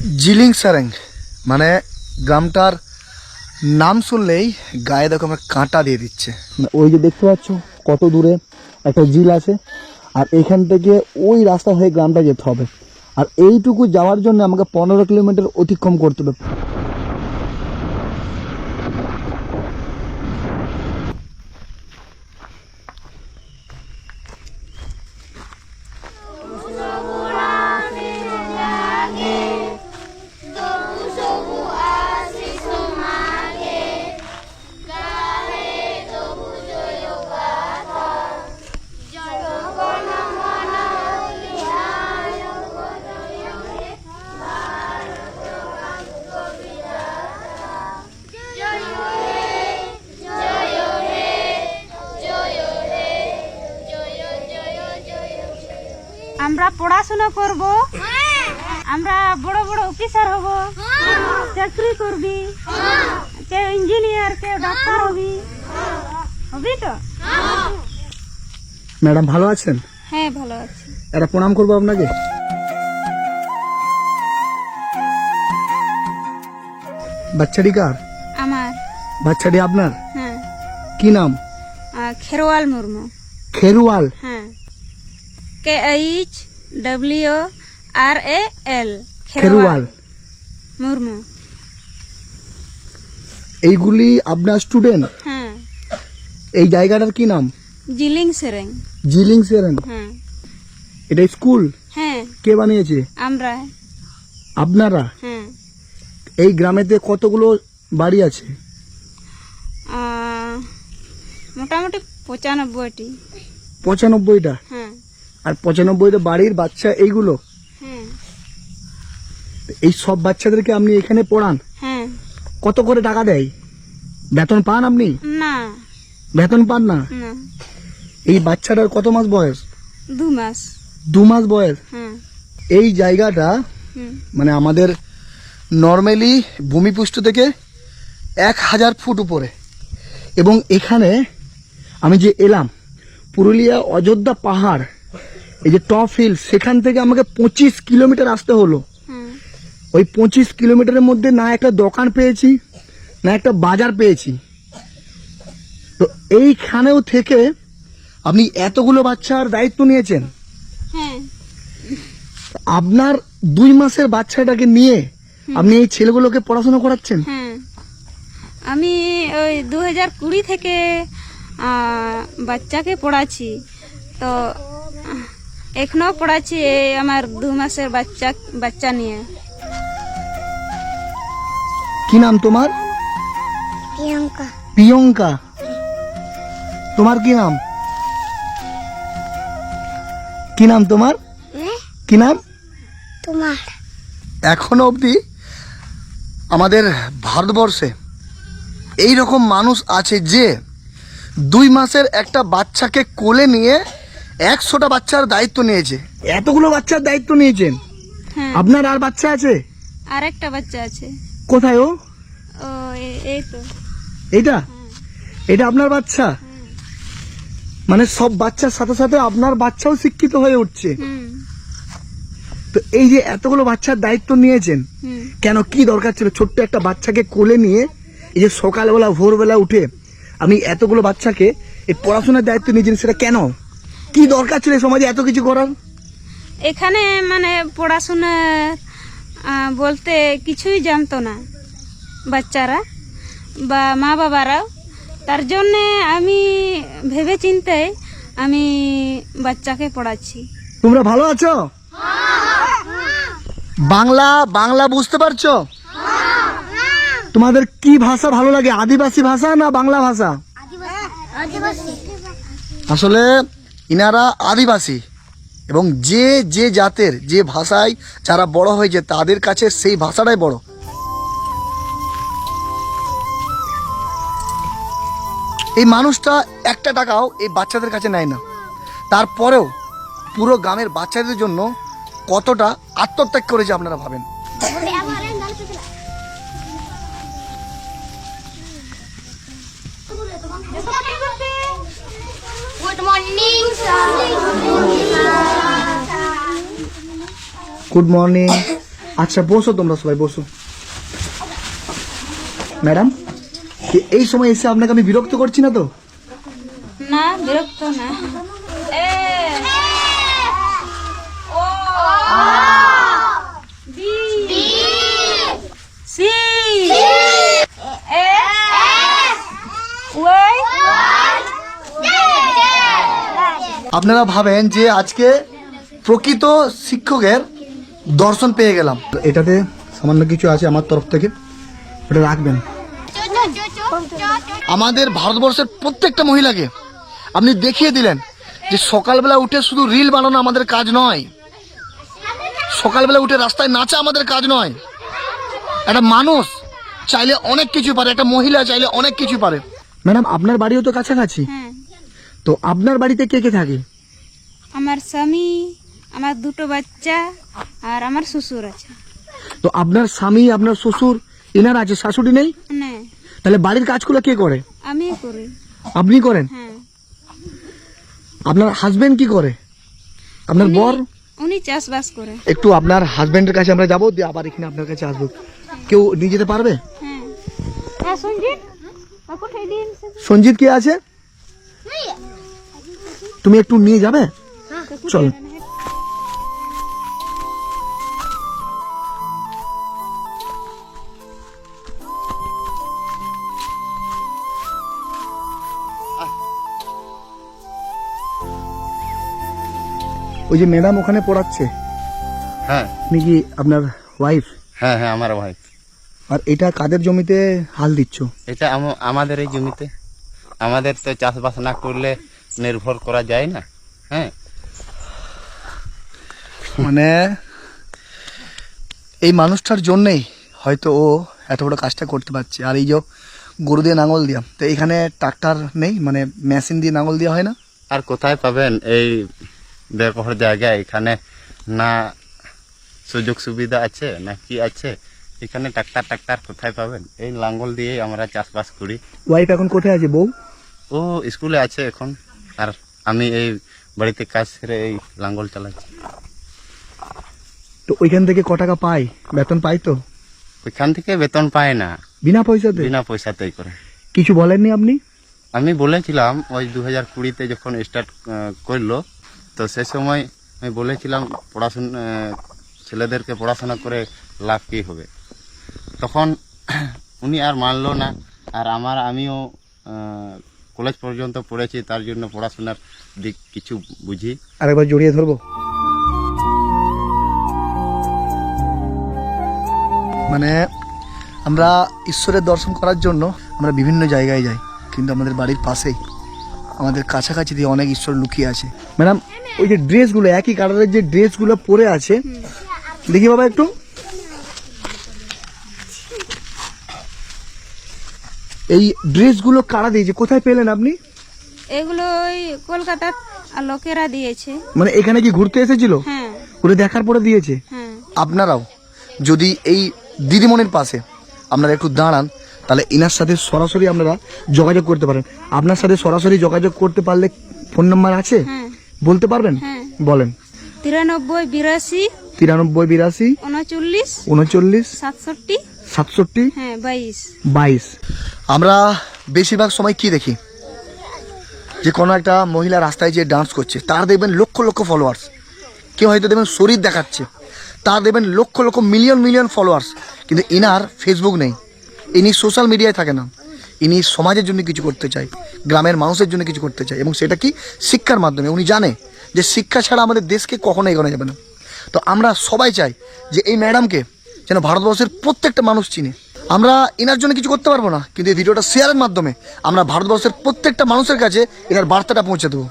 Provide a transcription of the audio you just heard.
জিলিং সারেং মানে গ্রামটার নাম শুনলেই গায়ে দেখো আমার কাঁটা দিয়ে দিচ্ছে। ওই যে দেখতে পাচ্ছ কত দূরে একটা ঝিল আছে, আর এখান থেকে ওই রাস্তা হয়ে গ্রামটা যেতে হবে, আর এইটুকু যাওয়ার জন্য আমাকে 15 কিলোমিটার অতিক্রম করতে হবে। আমরা পড়াশোনা করব, আমরা বড় বড় অফিসার হব, চাকরি করবি, কেউ ইঞ্জিনিয়ার, কেউ ডাক্তার হবি, হবি তো? ম্যাডাম ভালো আছেন? হ্যাঁ ভালো আছি। একটা প্রণাম করবো আপনাকে। বাচ্চাটি কার? আমার। বাচ্চাটি আপনার? হ্যাঁ। কি নাম? খেরওয়াল মুর্মু। খেরওয়াল? হ্যাঁ, KHWRAL খেরওয়াল মুর্মু। এইগুলি আপনার স্টুডেন্ট? হ্যাঁ। এই জায়গাটার কি নাম? জিলিং সেরেং। জিলিং সেরেং? হ্যাঁ। এটা স্কুল? হ্যাঁ। কে বানিয়েছে? আমরা। আপনারা? হ্যাঁ। এই গ্রামেতে কতগুলো বাড়ি আছে? মোটামুটি 95টি। 95টা? হ্যাঁ। আর 95টা বাড়ির বাচ্চা এইগুলো? হ্যাঁ। এই সব বাচ্চাদেরকে আপনি এখানে পড়ান? হ্যাঁ। কত করে টাকা দেয়? বেতন পান আপনি? না। বেতন পান না? না। এই বাচ্চাটার কত মাস বয়স? 2 মাস। 2 মাস বয়স? হ্যাঁ। এই জায়গাটা মানে আমাদের নর্মালি ভূমিপৃষ্ঠ থেকে 1000 ফুট উপরে, এবং এখানে আমি যে এলাম পুরুলিয়া অযোধ্যা পাহাড়, এই যে টপ হিল, সেখান থেকে আমাকে 25 কিলোমিটার আসতে হলো। ওই 25 কিলোমিটারের মধ্যে না একটা দোকান পেয়েছি, না একটা বাজার পেয়েছি। তো এইখানেও থেকে আপনি এতগুলো বাচ্চার দায়িত্ব নিয়েছেন। হ্যাঁ। আপনার 2 মাসের বাচ্চাটাকে নিয়ে আপনি এই ছেলেগুলোকে পড়াশোনা করাচ্ছেন? হ্যাঁ, আমি ওই 2020 থেকে বাচ্চাকে পড়াচ্ছি, তো এখনো পড়াচ্ছি এই আমার 2 মাসের বাচ্চা নিয়ে। কি নাম তোমার? প্রিয়ঙ্কা। প্রিয়ঙ্কা? তোমার কি নাম? কি নাম তোমার? কি নাম তোমার? এখনো অবধি আমাদের ভারতবর্ষে এই রকম মানুষ আছে যে 2 মাসের একটা বাচ্চাকে কোলে নিয়ে 100টা বাচ্চার দায়িত্ব নিয়েছে। এতগুলো বাচ্চার দায়িত্ব নিয়েছেন? হ্যাঁ। আপনার আর বাচ্চা আছে? আরেকটা বাচ্চা আছে। কোথায় ও? ও এই তো। এইটা? এটা আপনার বাচ্চা? মানে সব বাচ্চার সাথে সাথে আপনার বাচ্চাও শিক্ষিত হয়ে উঠছে। তো এই যে এতগুলো বাচ্চার দায়িত্ব নিয়েছেন, কেন, কি দরকার ছিল ছোট্ট একটা বাচ্চাকে কোলে নিয়ে এই যে সকালবেলা ভোরবেলা উঠে আপনি এতগুলো বাচ্চাকে এই পড়াশোনার দায়িত্ব নিয়েছেন? সেটা কেন, কি দরকার ছিল সমাজে এত কিছু করার? এখানে মানে পড়াশোনা বলতে কিছুই জানতো না বাচ্চারা বা মা বাবারাও, তার জন্যে আমি ভেবে চিন্তে আমি বাচ্চাকে পড়াচ্ছি। তোমরা ভালো আছো? বাংলা বুঝতে পারছো? তোমাদের কি ভাষা ভালো লাগে, আদিবাসী ভাষা না বাংলা ভাষা? আসলে ইনারা আদিবাসী, এবং যে যে জাতের যে ভাষায় যারা বড় হয়েছে তাদের কাছে সেই ভাষাটাই বড়। এই মানুষটা একটা টাকাও এই বাচ্চাদের কাছে নেয় না, তারপরেও পুরো গ্রামের বাচ্চাদের জন্য কতটা আত্মত্যাগ করেছে আপনারা ভাবেন। Good morning, sir. Good morning. আচ্ছা বসো, তোমরা সবাই বসো। ম্যাডাম, এই সময় এসে আপনাকে আমি বিরক্ত করছি না তো? না, বিরক্ত না। এ ও বি সি এ ওয়াই। আপনারা ভাবেন যে আজকে প্রকৃত শিক্ষকের দর্শন পেয়ে গেলাম। এটাতে সামান্য কিছু আছে আমার তরফ থেকে, ওটা রাখবেন। আমাদের ভারতবর্ষের প্রত্যেকটা মহিলাকে আপনি দেখিয়ে দিলেন যে সকালবেলা উঠে শুধু রিল বানানো আমাদের কাজ নয়, সকালবেলা উঠে রাস্তায় নাচা আমাদের কাজ নয়। একটা মানুষ চাইলে অনেক কিছু পারে, একটা মহিলা চাইলে অনেক কিছু পারে। ম্যাডাম, আপনার বাড়িও তো কাছাকাছি, হ্যাঁ, তো আপনার বাড়িতে কে কে থাকে? আমার স্বামী, আমার দুটো বাচ্চা আর আমার শ্বশুর আছে। তো আপনার স্বামী, আপনার শ্বশুর, এনার আছে, শাশুড়ি নেই? না, তাহলে বাড়ির কাজগুলো কে করে? আমি করি। আপনি করেন? হ্যাঁ, আপনার হাজবেন্ড কি করে? আপনার বর? উনি চাষবাস করে। একটু আপনার হাজবেন্ডের কাছে আমরা যাবো, দিয়ে আবার এখানে আপনার কাছে আসবো। কেউ নিয়ে যেতে পারবে? হ্যাঁ, হ্যাঁ, সঞ্জিত কোথায় দিন? সঞ্জিত কে আছে? তুমি একটু নিয়ে যাবে? চল। ওই যে ম্যাডাম ওখানে পড়াচ্ছে, হ্যাঁ আপনি কি আপনার ওয়াইফ? হ্যাঁ হ্যাঁ আমার ভাই। আর এটা কাদের জমিতে হাল দিচ্ছ? এটা আমাদের এই জমিতে। আমাদের তো চাষবাস না করলে নির্ভর করা যায় না। হ্যাঁ, মানে এই মানুষটার জন্যেই হয়তো ও এত বড় কাজটা করতে পারছে। আর এই যে গরু দিয়ে নাঙল দিয়া, তো এখানে ট্রাক্টর নেই, মানে মেশিন দিয়ে নাঙল দেওয়া হয় না? আর কোথায় পাবেন এই ব্যবহার জায়গায়? এখানে না সুযোগ সুবিধা আছে না কি আছে। এখানে ট্রাক্টর কোথায় পাবেন? এই লাঙ্গল দিয়েই আমরা চাষবাস করি। ওয়াইফ এখন কোথায় আছে? বউ? ও স্কুলে আছে এখন, আর আমি এই বাড়িতে কাজ সেরে এই লাঙ্গল চালাচ্ছি। তো ওইখান থেকে ক টাকা পাই? বেতন পাই তো? ওইখান থেকে বেতন পায় না, বিনা পয়সাতে? বিনা পয়সাতেই করে। কিছু বলেননি আপনি? আমি বলেছিলাম ওই 2020-তে যখন স্টার্ট করলো, তো সে সময় আমি বলেছিলাম পড়াশোনা ছেলেদেরকে পড়াশোনা করে লাভ কী হবে। তখন উনি আর মানলো না। আর আমিও কলেজ পর্যন্ত পড়েছি, তার জন্য পড়াশোনার দিক কিছু বুঝি। আরেকবার জড়িয়ে ধরবো। মানে আমরা ঈশ্বরের দর্শন করার জন্য আমরা বিভিন্ন জায়গায় যাই, কিন্তু আমাদের বাড়ির পাশেই, আমাদের কাছাকাছি দিয়ে অনেক ঈশ্বর লুকিয়ে আছে। ম্যাডাম, ওই যে ড্রেসগুলো, একই কালারের যে ড্রেসগুলো পরে আছে, দেখি বাবা একটু। এই ড্রেসগুলো কারা দিয়েছে? কোথায় পেলেন আপনি? এগুলো ওই কলকাতার লোকেরা দিয়েছে। মানে এখানে কি ঘুরতে এসেছিল? হ্যাঁ, ঘুরে দেখার পরে দিয়েছে? হ্যাঁ। আপনারাও যদি এই দিদিমণির পাশে আপনারা একটু দাঁড়ান, তাহলে এনার সাথে সরাসরি আপনারা যোগাযোগ করতে পারেন। আপনার সাথে সরাসরি যোগাযোগ করতে পারলে ফোন নাম্বার আছে? হ্যাঁ, বলতে পারবেন? হ্যাঁ। বলেন। 93 82 93 82 39 39 67 67 হ্যাঁ 22। 22। আমরা বেশিরভাগ সময় কি দেখি, যে কোনো একটা মহিলা রাস্তায় যে ডান্স করছে, তার দেখবেন লক্ষ লক্ষ ফলোয়ার্স। কেউ হয়তো দেখবেন শরীর দেখাচ্ছে, তার দেখবেন লক্ষ লক্ষ মিলিয়ন ফলোয়ার্স। কিন্তু ইনার ফেসবুক নেই, ইনি সোশ্যাল মিডিয়ায় থাকে না। ইনি সমাজের জন্য কিছু করতে চায়, গ্রামের মানুষের জন্য কিছু করতে চায়, এবং সেটা কি শিক্ষার মাধ্যমে। উনি জানে যে শিক্ষা ছাড়া আমাদের দেশকে কখনো এগোনো যাবে না। তো আমরা সবাই চাই যে এই ম্যাডামকে যেন ভারতবর্ষের প্রত্যেকটা মানুষ চিনে। আমরা এনার জন্য কিছু করতে পারবো না, কিন্তু এই ভিডিওটা শেয়ারের মাধ্যমে আমরা ভারতবর্ষের প্রত্যেকটা মানুষের কাছে এনার বার্তাটা পৌঁছে দেবো।